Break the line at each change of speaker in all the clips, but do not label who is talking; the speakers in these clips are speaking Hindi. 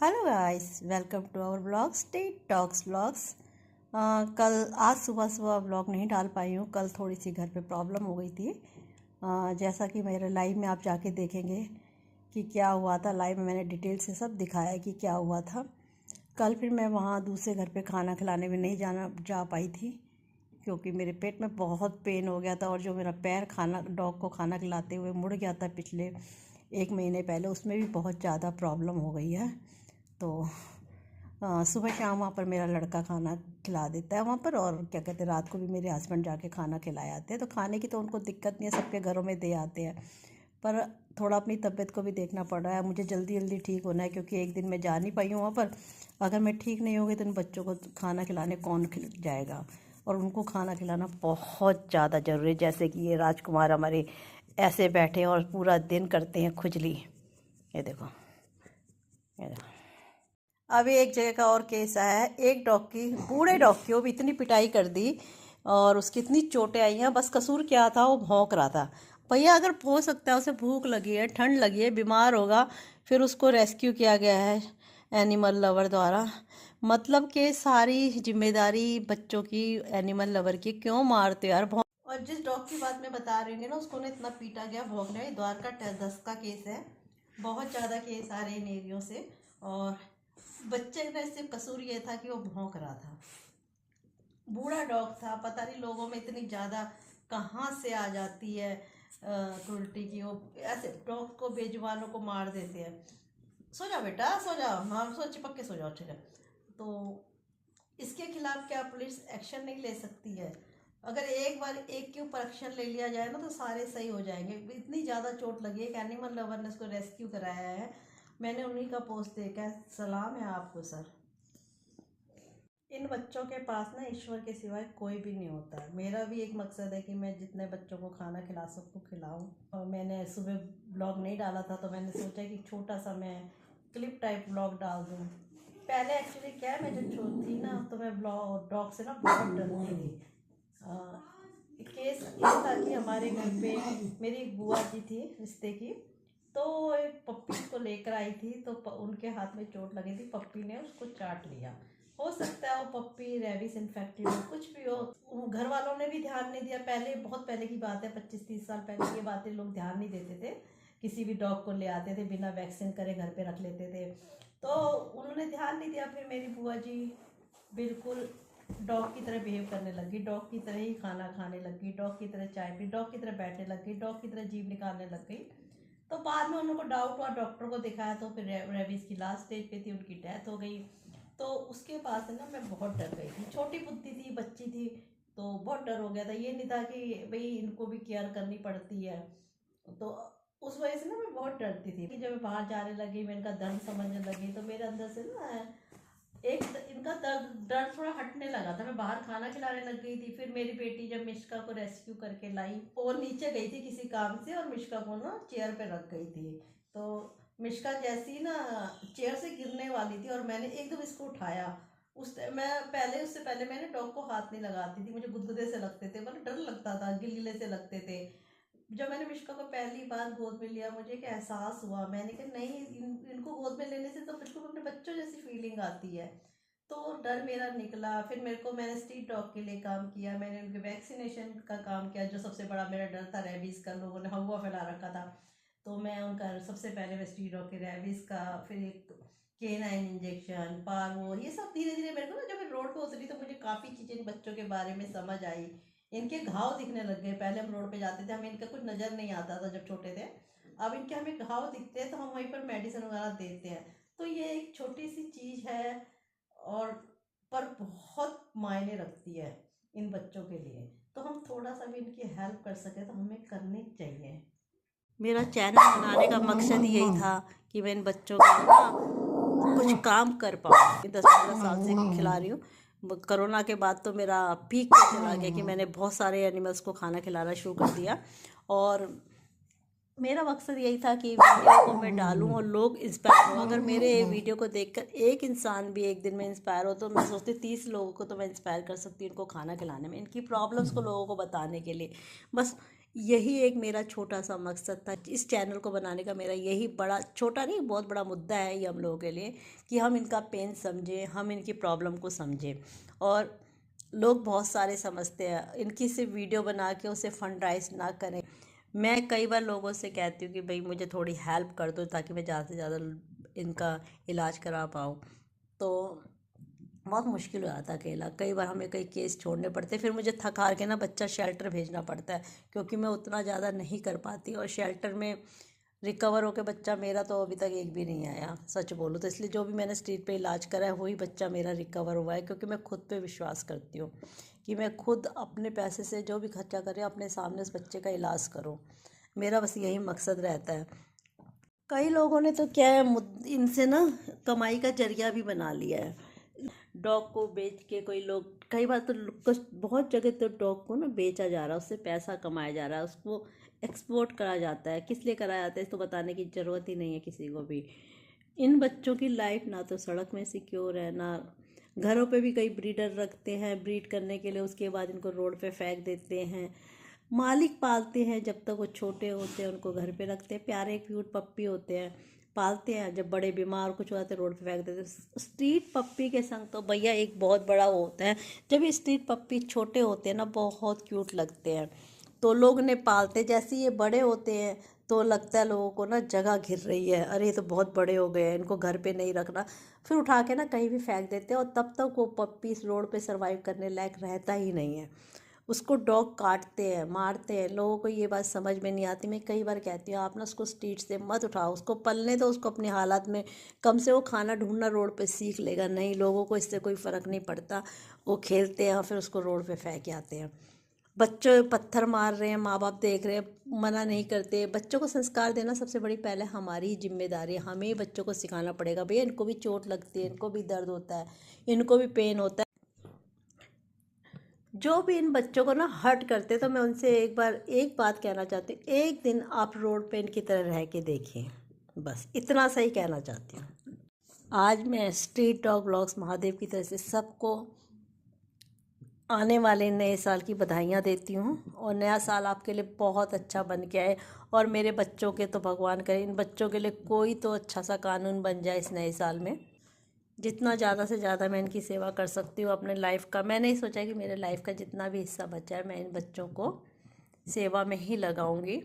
Hello guys, welcome to our blog state talks blogs. आज सुबह सुबह ब्लॉग नहीं डाल पाई हूँ। कल थोड़ी सी घर पे प्रॉब्लम हो गई थी। जैसा कि मेरे लाइव में आप जाके देखेंगे कि क्या हुआ था। लाइव में मैंने डिटेल से सब दिखाया कि क्या हुआ था। कल फिर मैं वहाँ दूसरे घर पे खाना खिलाने में नहीं जा पाई थी क्योंकि मेरे पेट में बहुत पेन हो गया था। और जो मेरा पैर डॉग को खाना खिलाते हुए मुड़ गया था पिछले 1 महीने पहले, उसमें भी बहुत ज़्यादा प्रॉब्लम हो गई है। तो सुबह शाम वहाँ पर मेरा लड़का खाना खिला देता है वहाँ पर, और क्या कहते हैं, रात को भी मेरे हस्बैंड जाके खाना खिलाए आते हैं। तो खाने की तो उनको दिक्कत नहीं है, सबके घरों में दे आते हैं। पर थोड़ा अपनी तबीयत को भी देखना पड़ रहा है। मुझे जल्दी जल्दी ठीक होना है क्योंकि एक दिन मैं जा नहीं पाई हूँ वहाँ पर। अगर मैं ठीक नहीं होगी तो इन बच्चों को खाना खिलाने कौन जाएगा, और उनको खाना खिलाना बहुत ज़्यादा ज़रूरी है। जैसे कि ये राजकुमार हमारे ऐसे बैठे और पूरा दिन करते हैं खुजली। ये देखो, ये देखो। अभी एक जगह का और केस आया है। एक डॉग की, बूढ़े डॉग की, वो भी इतनी पिटाई कर दी और उसकी इतनी चोटें आई हैं। बस कसूर क्या था, वो भौंक रहा था। भैया, अगर हो सकता है उसे भूख लगी है, ठंड लगी है, बीमार होगा, फिर उसको रेस्क्यू किया गया है एनिमल लवर द्वारा। मतलब कि सारी जिम्मेदारी बच्चों की एनिमल लवर की। क्यों मारते हो यार? और जिस डॉग की बात मैं बता रही हूँ ना, उसको ना इतना पीटा गया भौंकने में। द्वारका 10 का केस है। बहुत ज़्यादा केस आ रहे हैं इन एरियो से। और बच्चे का सिर्फ कसूर ये था कि वो भौंक रहा था। बूढ़ा डॉग था। पता नहीं लोगों में इतनी ज़्यादा कहाँ से आ जाती है क्रूरटी की। वो ऐसे डॉग को, बेजुबानों को मार देते हैं। सो जाओ बेटा, सो जाओ, हाँ सो, चिपक के सो जाओ, ठीक है। तो इसके खिलाफ क्या पुलिस एक्शन नहीं ले सकती है? अगर एक बार एक के ऊपर एक्शन ले लिया जाए ना तो सारे सही हो जाएंगे। इतनी ज़्यादा चोट लगी है कि एनिमल लवर ने उसको रेस्क्यू कराया है। मैंने उन्हीं का पोस्ट देखा। सलाम है आपको सर। इन बच्चों के पास ना ईश्वर के सिवाय कोई भी नहीं होता। मेरा भी एक मकसद है कि मैं जितने बच्चों को खाना खिला सकूँ खिलाऊँ। और मैंने सुबह ब्लॉग नहीं डाला था तो मैंने सोचा कि छोटा सा मैं क्लिप टाइप ब्लॉग डाल दूँ। पहले एक्चुअली क्या है, मैं जब छोटी थी ना तो मैं डॉग से ना बहुत डरती थी। केस ये था कि हमारे घर पे मेरी एक बुआ जी थी रिश्ते की। तो एक पप्पी को लेकर आई थी तो उनके हाथ में चोट लगी थी। पप्पी ने उसको चाट लिया। हो सकता है वो पप्पी रेबीज इन्फेक्टेड हो, कुछ भी हो। घर वालों ने भी ध्यान नहीं दिया। पहले, बहुत पहले की बात है, 25-30 साल पहले, ये बातें लोग ध्यान नहीं देते थे। किसी भी डॉग को ले आते थे, बिना वैक्सीन करे घर पे रख लेते थे। तो उन्होंने ध्यान नहीं दिया। फिर मेरी बुआ जी बिल्कुल डॉग की तरह बिहेव करने लगी। डॉग की तरह ही खाना खाने लगी, डॉग की तरह चाय पी, डॉग की तरह बैठने लग गई, डॉग की तरह जीभ निकालने लग गई। तो बाद में उनको डाउट हुआ, डॉक्टर को दिखाया तो फिर रेबीज की लास्ट स्टेज पे थी, उनकी डेथ हो गई। तो उसके बाद से ना मैं बहुत डर गई थी। छोटी बुद्धि थी, बच्ची थी, तो बहुत डर हो गया था। ये नहीं था कि भाई इनको भी केयर करनी पड़ती है। तो उस वजह से ना मैं बहुत डरती थी कि जब मैं बाहर जाने लगी, मैं इनका दर्द समझने लगी तो मेरे अंदर से ना एक इनका दर्द डर थोड़ा हटने लगा था। मैं बाहर खाना खिलाने लग गई थी। फिर मेरी बेटी जब मिश्का को रेस्क्यू करके लाई, वो नीचे गई थी किसी काम से और मिश्का को ना चेयर पे रख गई थी। तो मिश्का जैसी ना चेयर से गिरने वाली थी और मैंने एकदम इसको उठाया। मैं पहले, उससे पहले मैंने डॉग को हाथ नहीं लगाती थी। मुझे गुदगुदे से लगते थे, मतलब डर लगता था, गिलगिले से लगते थे। जब मैंने मिश्का को पहली बार गोद में लिया, मुझे एक एहसास हुआ। मैंने कहा नहीं, इनको गोद में लेने से तो बिल्कुल अपने बच्चों जैसी फीलिंग आती है। तो डर मेरा निकला। फिर मैंने स्ट्रीट डॉग के लिए काम किया। मैंने उनके वैक्सीनेशन का काम किया। जो सबसे बड़ा मेरा डर था रेबीज़ का, लोगों ने हवा फैला रखा था, तो मैं उनका सबसे पहले मैं स्ट्रीट डॉग के रेबीज़ का, फिर एक केनाइन इंजेक्शन, पार्वो, ये सब धीरे धीरे मेरे को ना, जब मैं रोड पे उतरी तो मुझे काफ़ी चीज़ें इन बच्चों के बारे में समझ आई। इनके घाव दिखने लग गए। पहले हम रोड पे जाते थे, हमें इनका कुछ नज़र नहीं आता था जब छोटे थे। अब इनके हमें घाव दिखते हैं तो हम वहीं पर मेडिसिन वगैरह देते हैं। तो ये एक छोटी सी चीज़ है, और पर बहुत मायने रखती है इन बच्चों के लिए। तो हम थोड़ा सा भी इनकी हेल्प कर सके तो हमें करनी चाहिए। मेरा चैनल बनाने का मकसद यही था कि मैं इन बच्चों का ना कुछ काम कर पाऊँ। 10-15 साल से खिला रही हूँ। कोरोना के बाद तो मेरा पीक पे चला गया कि मैंने बहुत सारे एनिमल्स को खाना खिलाना शुरू कर दिया। और मेरा मकसद यही था कि वीडियो को मैं डालूं और लोग इंस्पायर हो। अगर मेरे वीडियो को देखकर एक इंसान भी एक दिन में इंस्पायर हो तो मैं सोचती 30 लोगों को तो मैं इंस्पायर कर सकती हूँ इनको खाना खिलाने में, इनकी प्रॉब्लम्स को लोगों को बताने के लिए। बस यही एक मेरा छोटा सा मकसद था इस चैनल को बनाने का। मेरा यही बड़ा, छोटा नहीं, बहुत बड़ा मुद्दा है ये हम लोगों के लिए, कि हम इनका पेन समझें, हम इनकी प्रॉब्लम को समझें। और लोग बहुत सारे समझते हैं, इनकी सिर्फ वीडियो बना के उसे फंड राइज ना करें। मैं कई बार लोगों से कहती हूँ कि भाई मुझे थोड़ी हेल्प कर दो ताकि मैं ज़्यादा से ज़्यादा इनका इलाज करा पाऊँ। तो बहुत मुश्किल हो जाता है अकेला, कई बार हमें कई केस छोड़ने पड़ते हैं, फिर मुझे थक हार के ना बच्चा शेल्टर भेजना पड़ता है, क्योंकि मैं उतना ज़्यादा नहीं कर पाती। और शेल्टर में रिकवर होकर बच्चा मेरा तो अभी तक एक भी नहीं आया, सच बोलूँ तो। इसलिए जो भी मैंने स्ट्रीट पे इलाज करा है वही बच्चा मेरा रिकवर हुआ है, क्योंकि मैं खुद पे विश्वास करती हूँ कि मैं खुद अपने पैसे से जो भी खर्चा करें अपने सामने उस बच्चे का इलाज करूँ। मेरा बस यही मकसद रहता है। कई लोगों ने तो क्या है, इनसे ना कमाई का जरिया भी बना लिया है। डॉग को बेच के कोई लोग, कई बार तो कुछ बहुत जगह तो डॉग को ना बेचा जा रहा है, उससे पैसा कमाया जा रहा है, उसको एक्सपोर्ट करा जाता है। किस लिए कराया जाता है इसको बताने की ज़रूरत ही नहीं है किसी को भी। इन बच्चों की लाइफ ना तो सड़क में सिक्योर है, ना घरों पे भी कई ब्रीडर रखते हैं ब्रीड करने के लिए, उसके बाद इनको रोड पे फेंक देते हैं। मालिक पालते हैं, जब तक वो छोटे होते हैं उनको घर पे रखते हैं, प्यारे क्यूट पप्पी होते हैं, पालते हैं। जब बड़े बीमार कुछ हो जाते हैं रोड पे फेंक देते हैं। स्ट्रीट पप्पी के संग तो भैया एक बहुत बड़ा वो होता है, जब ये स्ट्रीट पप्पी छोटे होते हैं ना बहुत क्यूट लगते हैं, तो लोग ने पालते। जैसे ये बड़े होते हैं तो लगता है लोगों को ना जगह घिर रही है, अरे ये तो बहुत बड़े हो गए हैं, इनको घर पे नहीं रखना, फिर उठा के ना कहीं भी फेंक देते हैं। और तब तक वो पप्पी इस रोड पे सरवाइव करने लायक रहता ही नहीं है, उसको डॉग काटते हैं, मारते हैं। लोगों को ये बात समझ में नहीं आती। मैं कई बार कहती हूँ आप ना उसको स्ट्रीट से मत उठाओ, उसको पलने दो, उसको अपनी हालात में, कम से वो खाना ढूंढना रोड पे सीख लेगा। नहीं, लोगों को इससे कोई फ़र्क नहीं पड़ता, वो खेलते हैं और फिर उसको रोड पे फेंक आते हैं। बच्चों पत्थर मार रहे हैं, माँ बाप देख रहे हैं, मना नहीं करते। बच्चों को संस्कार देना सबसे बड़ी पहले हमारी ही जिम्मेदारी है। हमें ही बच्चों को सिखाना पड़ेगा, भैया इनको भी चोट लगती है, इनको भी दर्द होता है, इनको भी पेन होता है। जो भी इन बच्चों को ना हर्ट करते, तो मैं उनसे एक बात कहना चाहती हूँ, एक दिन आप रोड पे इनकी तरह रह के देखिए, बस इतना सही कहना चाहती हूँ। आज मैं स्ट्रीट डॉग ब्लॉग्स महादेव की तरफ से सबको आने वाले नए साल की बधाइयाँ देती हूँ, और नया साल आपके लिए बहुत अच्छा बन के आए। और मेरे बच्चों के तो भगवान करे इन बच्चों के लिए कोई तो अच्छा सा कानून बन जाए इस नए साल में। जितना ज़्यादा से ज़्यादा मैं इनकी सेवा कर सकती हूँ अपने लाइफ का, मैंने ही सोचा कि मेरे लाइफ का जितना भी हिस्सा बचा है मैं इन बच्चों को सेवा में ही लगाऊंगी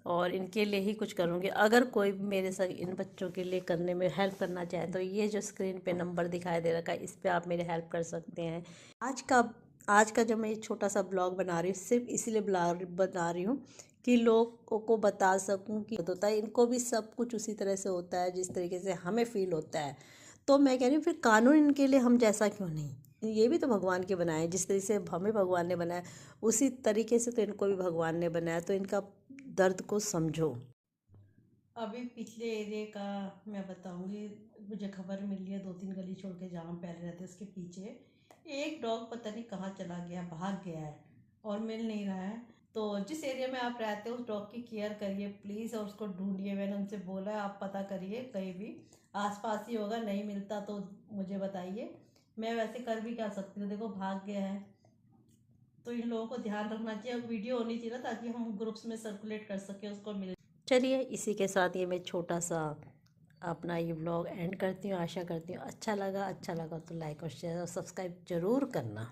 और इनके लिए ही कुछ करूंगी। अगर कोई भी मेरे साथ इन बच्चों के लिए करने में हेल्प करना चाहे तो ये जो स्क्रीन पे नंबर दिखाई दे रखा है इस पर आप मेरे हेल्प कर सकते हैं। आज का जो मैं ये छोटा सा ब्लॉग बना रही हूँ सिर्फ इसीलिए बना रही हूँ कि लोगों को बता सकूं कि होता है, इनको भी सब कुछ उसी तरह से होता है जिस तरीके से हमें फील होता है। तो मैं कह रही हूँ फिर कानून इनके लिए हम जैसा क्यों नहीं, ये भी तो भगवान के बनाए, जिस तरीके से हमें भगवान ने बनाया उसी तरीके से तो इनको भी भगवान ने बनाया, तो इनका दर्द को समझो। अभी पिछले एरिया का मैं बताऊंगी, मुझे खबर मिली है 2-3 गली छोड़ के जहाँ हम पहले रहते उसके पीछे एक डॉग पता नहीं कहाँ चला गया, भाग गया है और मिल नहीं रहा है। तो जिस एरिया में आप रहते हो उस डॉग की केयर करिए प्लीज़, और उसको ढूंढिए। मैंने उनसे बोला है आप पता करिए, कहीं भी आसपास ही होगा, नहीं मिलता तो मुझे बताइए। मैं वैसे कर भी क्या सकती हूँ, देखो भाग गया है। तो इन लोगों को ध्यान रखना चाहिए, और वीडियो होनी चाहिए ना ताकि हम ग्रुप्स में सर्कुलेट कर सके, उसको मिल। चलिए इसी के साथ ये मैं छोटा सा अपना ये व्लॉग एंड करती हूँ। आशा करती हूँ अच्छा लगा तो लाइक और शेयर और सब्सक्राइब ज़रूर करना।